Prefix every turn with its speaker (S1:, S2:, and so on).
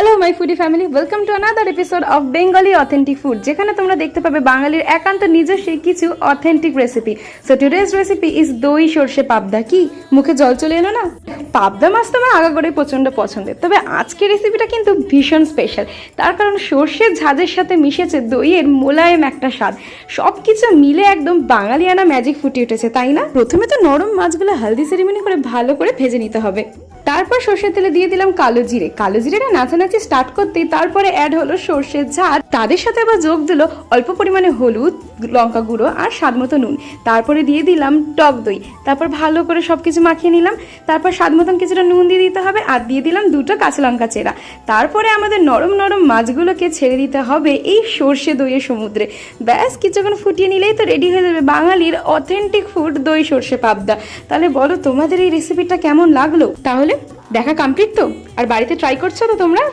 S1: Hello my foodie family, welcome to another episode of Bengali authentic food, যেখানে তোমরা দেখতে পাবে বাঙালির একান্ত নিজস্ব কিছু authentic recipe. So today's recipe is দই সর্ষে পাবদা। কি মুখে জল চলে এলো না? পাবদা মাছ তো আমার আগাগোড়াই প্রচণ্ড পছন্দের, তবে আজকের রেসিপিটা কিন্তু ভীষণ স্পেশাল। তার কারণ সর্ষের ঝাঁঝের সাথে মিশেছে দইয়ের মোলায়েম একটা স্বাদ। সব কিছু মিলে একদম বাঙালিয়ানা ম্যাজিক ফুটে উঠেছে, তাই না? প্রথমে তো নরম মাছগুলো হালদি সেরিমনি করে ভালো করে ভেজে নিতে হবে। তারপর সর্ষের তেলে দিয়ে দিলাম কালো জিরে। কালো জিরেটা নাচানাচি স্টার্ট করতেই তারপরে অ্যাড হলো সর্ষের ঝাঁজ। তাদের সাথে আবার যোগ দিল অল্প পরিমাণে হলুদ, লঙ্কা গুঁড়ো আর স্বাদ মতো নুন। তারপরে দিয়ে দিলাম টক দই। তারপর ভালো করে সব কিছু মাখিয়ে নিলাম। তারপর স্বাদ মতন কিছুটা নুন দিয়ে দিতে হবে আর দিয়ে দিলাম 2টা কাঁচা লঙ্কা চেরা। তারপরে আমাদের নরম নরম মাছগুলোকে ছেড়ে দিতে হবে এই সর্ষে দইয়ের সমুদ্রে। ব্যাস কিছুক্ষণ ফুটিয়ে নিলেই তো রেডি হয়ে যাবে বাঙালির অথেন্টিক ফুড দই সর্ষে পাবদা। তাহলে বলো তোমাদের এই রেসিপিটা কেমন লাগলো? তাহলে দেখা কমপ্লিট তো? আর বাড়িতে ট্রাই করছো তো তোমরা?